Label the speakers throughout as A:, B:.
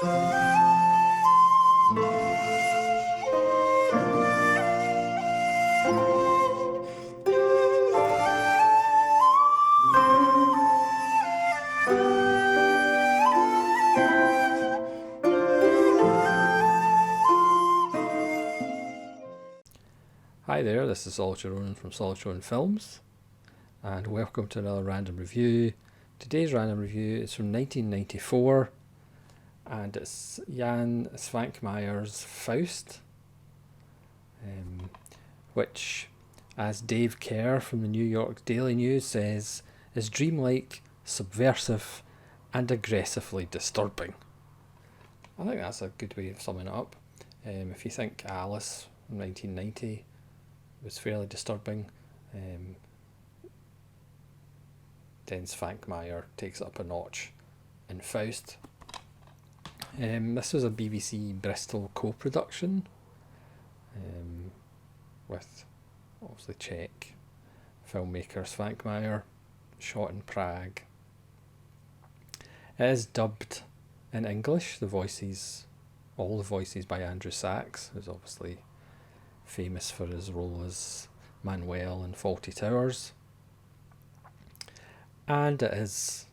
A: Hi there, this is Solitary Ronan from Solitary Ronan Films, and welcome to another random review. Today's random review is from 1994, and it's Jan Swankmajer's Faust, which, as Dave Kerr from the New York Daily News says, is dreamlike, subversive, and aggressively disturbing. I think that's a good way of summing it up. If you think Alice from 1990 was fairly disturbing, then Swankmajer takes it up a notch in Faust. This was a BBC Bristol co-production with obviously Czech filmmaker Swankmajer, shot in Prague. It is dubbed in English, all the voices by Andrew Sachs, who's obviously famous for his role as Manuel in Fawlty Towers. And it is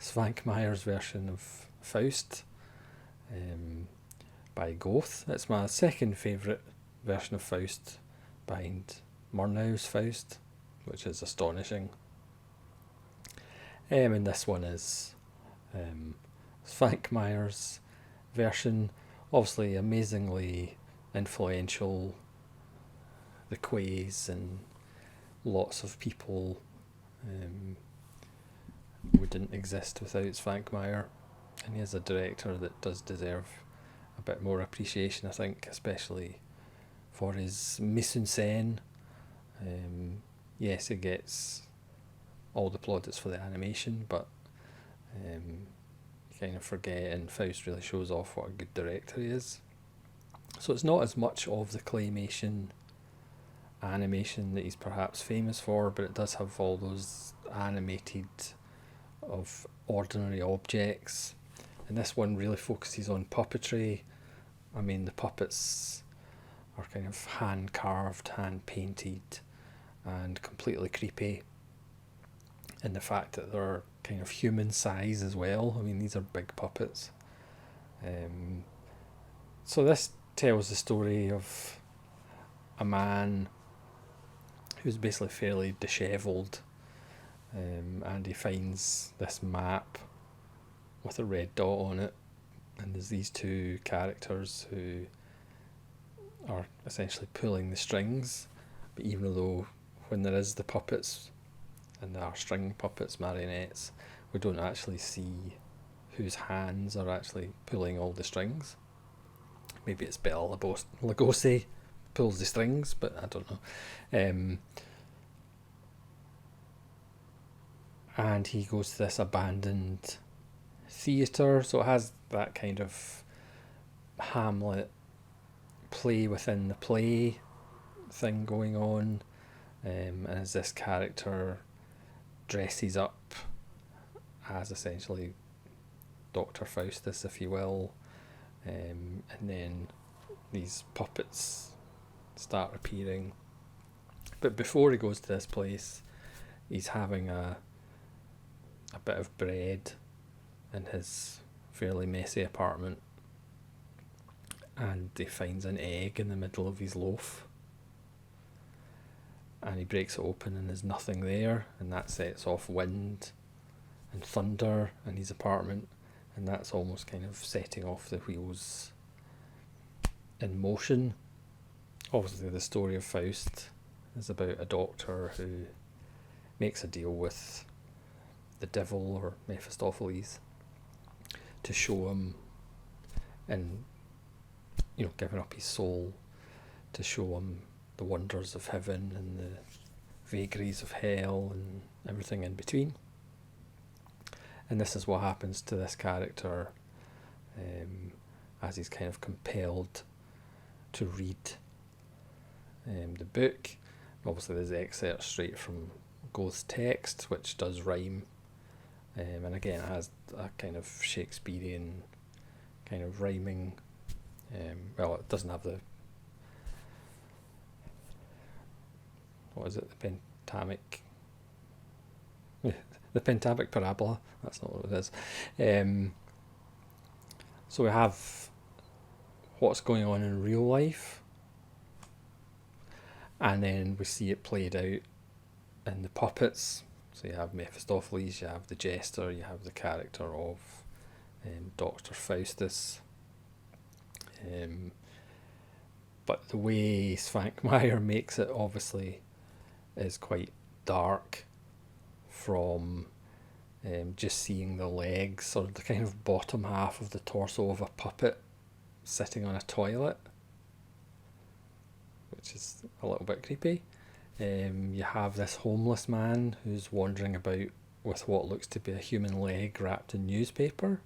A: Swankmajer's version of Faust by Goethe. It's my second favourite version of Faust, behind Murnau's Faust, which is astonishing. And this one is Swankmajer's version, obviously amazingly influential. The Quays and lots of people wouldn't exist without Swankmajer, and he is a director that does deserve a bit more appreciation, I think, especially for his mise en scène. Yes, he gets all the plaudits for the animation, but you kind of forget, and Faust really shows off what a good director he is. So it's not as much of the claymation animation that he's perhaps famous for, but it does have all those animated of ordinary objects. And this one really focuses on puppetry. I mean, the puppets are kind of hand carved, hand painted, and completely creepy. And the fact that they're kind of human size as well. I mean, these are big puppets. So this tells the story of a man who's basically fairly dishevelled, and he finds this map with a red dot on it, and there's these two characters who are essentially pulling the strings, but even though when there is the puppets, and there are string puppets, marionettes, we don't actually see whose hands are actually pulling all the strings. Maybe it's Bela Lugosi pulls the strings, but I don't know. And he goes to this abandoned theatre, so it has that kind of Hamlet play within the play thing going on, and as this character dresses up as essentially Dr. Faustus, if you will, and then these puppets start appearing. But before he goes to this place, he's having a bit of bread in his fairly messy apartment, and he finds an egg in the middle of his loaf, and he breaks it open and there's nothing there, and that sets off wind and thunder in his apartment, and that's almost kind of setting off the wheels in motion. Obviously the story of Faust is about a doctor who makes a deal with the devil, or Mephistopheles, to show him, and giving up his soul to show him the wonders of heaven and the vagaries of hell and everything in between. And this is what happens to this character as he's kind of compelled to read the book. Obviously there's excerpts straight from Goethe's text, which does rhyme, and again it has a kind of Shakespearean kind of rhyming. Well, it doesn't have the, what is it, the pentamic, the pentamic parabola. That's not what it is. So we have what's going on in real life, and then we see it played out in the puppets. So you have Mephistopheles, you have the jester, you have the character of Dr. Faustus. But the way Swankmajer makes it obviously is quite dark, from just seeing the legs or the kind of bottom half of the torso of a puppet sitting on a toilet, which is a little bit creepy. You have this homeless man who's wandering about with what looks to be a human leg wrapped in newspaper.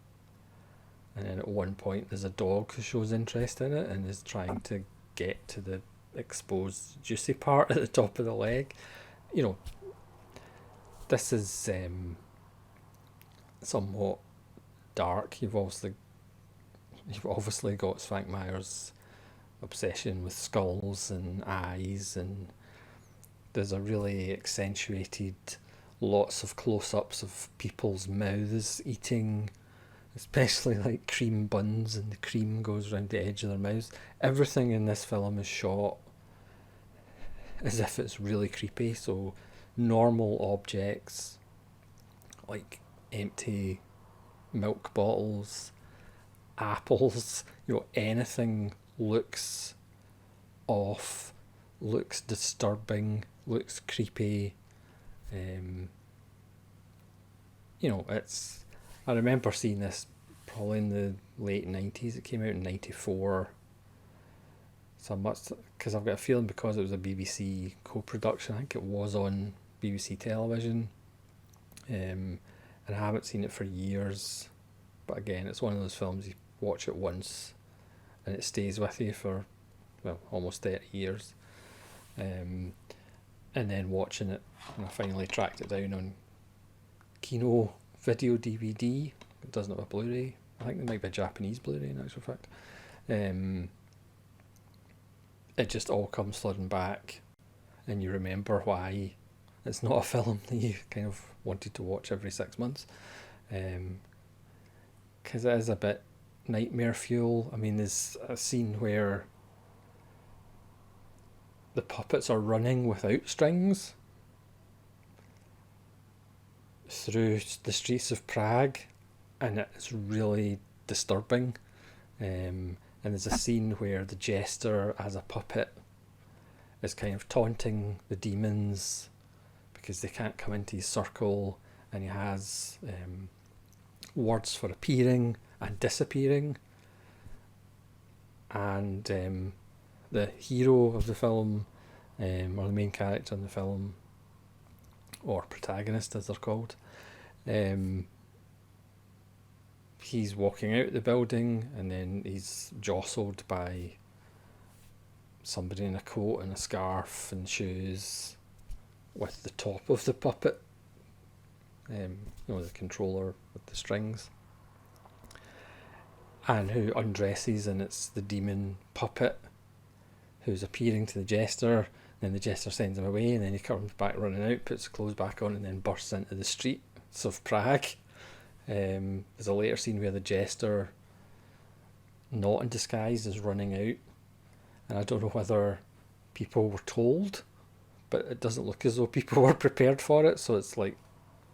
A: And then at one point there's a dog who shows interest in it and is trying to get to the exposed juicy part at the top of the leg. You know, this is somewhat dark. You've obviously got Swankmajer's obsession with skulls and eyes, and there's a really accentuated lots of close-ups of people's mouths eating, especially like cream buns, and the cream goes around the edge of their mouths. Everything in this film is shot as if it's really creepy. So normal objects like empty milk bottles, apples, anything looks off, looks disturbing, looks creepy. I remember seeing this probably in the late 90s. It came out in 94. So much, because I've got a feeling because it was a BBC co-production, I think it was on BBC television. And I haven't seen it for years. But again, it's one of those films you watch it once and it stays with you for, almost 30 years. And then watching it, and I finally tracked it down on Kino video DVD. It doesn't have a Blu-ray. I think there might be a Japanese Blu-ray in actual fact. It just all comes flooding back, and you remember why it's not a film that you kind of wanted to watch every 6 months. Because it is a bit nightmare fuel. I mean, there's a scene where the puppets are running without strings through the streets of Prague, and it's really disturbing. And there's a scene where the jester as a puppet is kind of taunting the demons because they can't come into his circle, and he has words for appearing and disappearing. And the hero of the film, or the main character in the film, or protagonist as they're called, he's walking out the building, and then he's jostled by somebody in a coat and a scarf and shoes with the top of the puppet, the controller with the strings, and who undresses, and it's the demon puppet who's appearing to the jester. Then the jester sends him away, and then he comes back running out, puts the clothes back on, and then bursts into the streets of Prague. There's a later scene where the jester, not in disguise, is running out, and I don't know whether people were told, but it doesn't look as though people were prepared for it. So it's like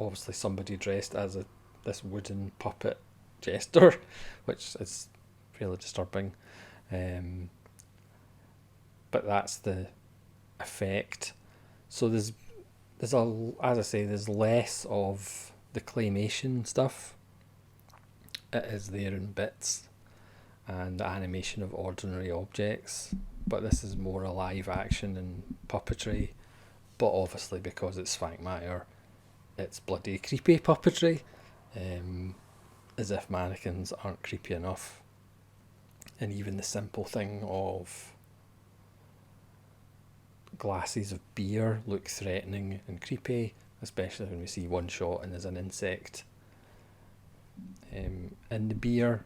A: obviously somebody dressed as this wooden puppet jester, which is fairly disturbing. But that's the effect. So there's there's less of the claymation stuff. It is there in bits, and the animation of ordinary objects, but this is more a live action and puppetry. But obviously because it's Swankmajer, it's bloody creepy puppetry, as if mannequins aren't creepy enough. And even the simple thing of glasses of beer look threatening and creepy, especially when we see one shot and there's an insect in the beer.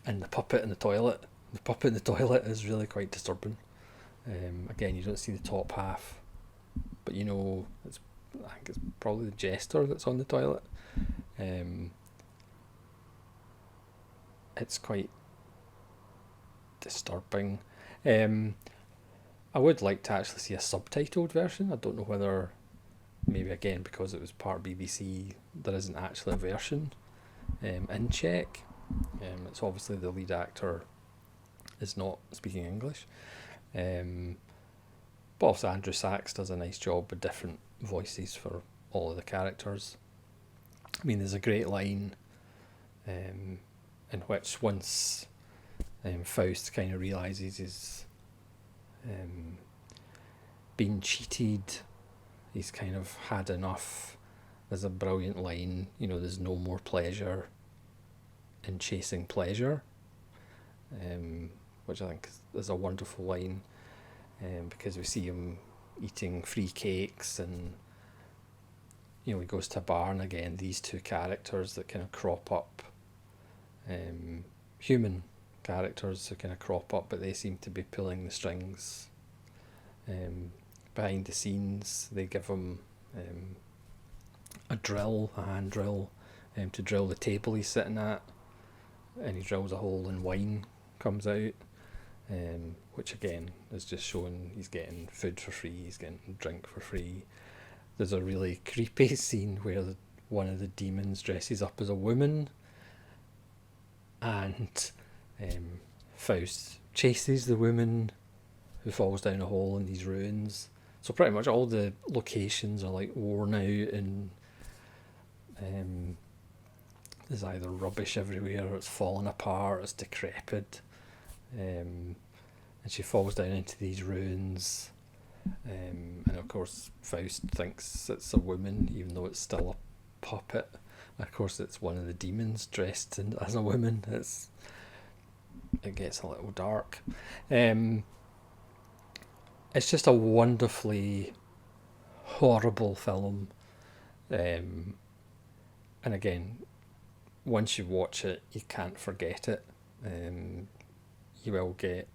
A: and the puppet in the toilet. The puppet in the toilet is really quite disturbing. Again, you don't see the top half, but I think it's probably the jester that's on the toilet. It's quite disturbing. I would like to actually see a subtitled version. I don't know whether, maybe again because it was part BBC, there isn't actually a version in Czech. It's obviously the lead actor is not speaking English. But also Andrew Sachs does a nice job with different voices for all of the characters. I mean, there's a great line in which once Faust kind of realises he's been cheated, he's kind of had enough. There's a brilliant line, there's no more pleasure in chasing pleasure, which I think is a wonderful line, because we see him eating free cakes, and he goes to a bar, and again these two characters that kind of crop up, human characters that kind of crop up, but they seem to be pulling the strings behind the scenes. They give him a hand drill, to drill the table he's sitting at, and he drills a hole and wine comes out, which again is just showing he's getting food for free, he's getting drink for free. There's a really creepy scene where one of the demons dresses up as a woman, and Faust chases the woman who falls down a hole in these ruins. So pretty much all the locations are like worn out, and there's either rubbish everywhere, or it's fallen apart, it's decrepit, and she falls down into these ruins, and of course Faust thinks it's a woman even though it's still a puppet. Of course it's one of the demons dressed as a woman. It gets a little dark. It's just a wonderfully horrible film, and again, once you watch it, you can't forget it. You will get.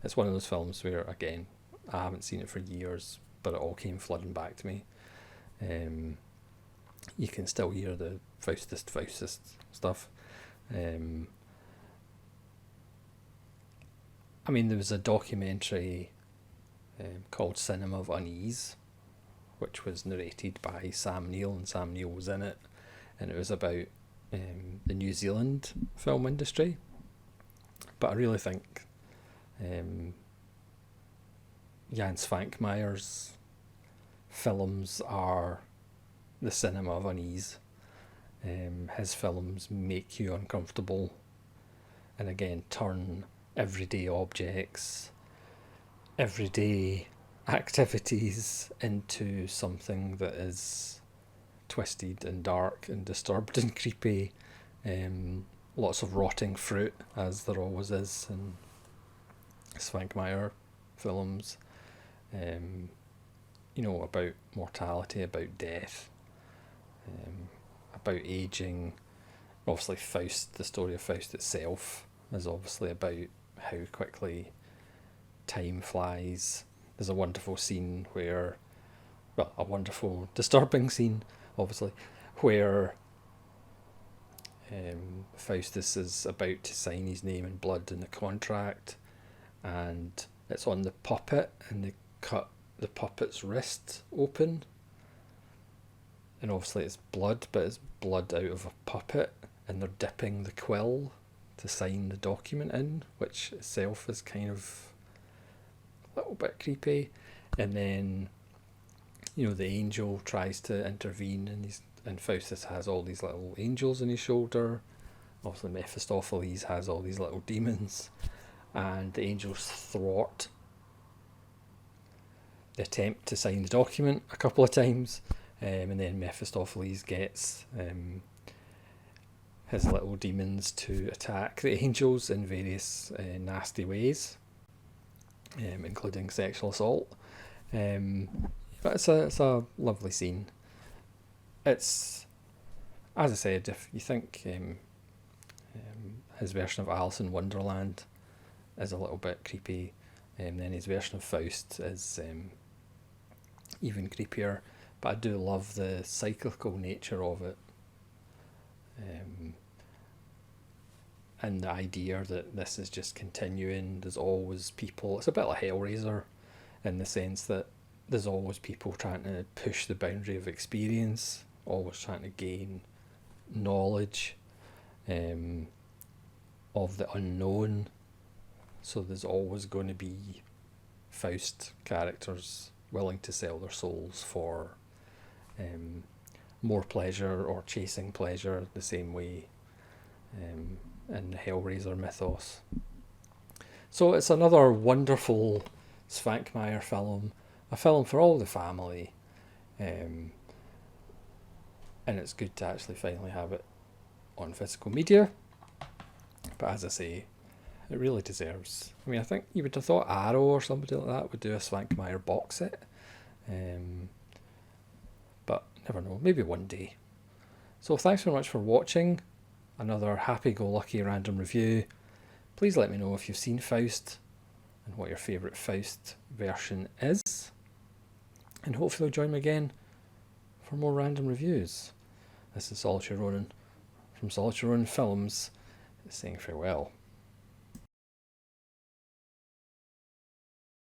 A: It's one of those films where, again, I haven't seen it for years, but it all came flooding back to me. You can still hear the Faustist stuff. I mean, there was a documentary called Cinema of Unease, which was narrated by Sam Neill, and Sam Neill was in it, and it was about the New Zealand film industry. But I really think Jan Swankmajer's films are the cinema of unease. His films make you uncomfortable, and again turn everyday objects, everyday activities into something that is twisted and dark and disturbed and creepy. Lots of rotting fruit, as there always is in Swankmajer films. About mortality, about death, about aging. Obviously Faust, the story of Faust itself, is obviously about how quickly time flies. There's a wonderful scene where, a wonderful, disturbing scene, obviously, where Faustus is about to sign his name in blood in the contract, and it's on the puppet, and they cut the puppet's wrist open, and obviously it's blood, but it's blood out of a puppet, and they're dipping the quill to sign the document in, which itself is kind of a little bit creepy. And then the angel tries to intervene, and Faustus has all these little angels on his shoulder. Obviously Mephistopheles has all these little demons, and the angels thwart the attempt to sign the document a couple of times, and then Mephistopheles gets his little demons to attack the angels in various nasty ways, including sexual assault. But it's a lovely scene. It's, as I said, if you think his version of Alice in Wonderland is a little bit creepy, and then his version of Faust is even creepier. But I do love the cyclical nature of it, and the idea that this is just continuing. There's always people. It's a bit like Hellraiser, in the sense that there's always people trying to push the boundary of experience, always trying to gain knowledge of the unknown. So there's always going to be Faust characters willing to sell their souls for more pleasure, or chasing pleasure the same way in the Hellraiser mythos. So it's another wonderful Swankmajer film, a film for all the family, and it's good to actually finally have it on physical media. But as I say, it really deserves. I mean, I think you would have thought Arrow or somebody like that would do a Swankmajer box set, but never know. Maybe one day. So thanks very much for watching another happy-go-lucky random review. Please let me know if you've seen Faust and what your favourite Faust version is. And hopefully you'll join me again for more random reviews. This is Solitary Ronin from Solitary Ronin Films saying farewell.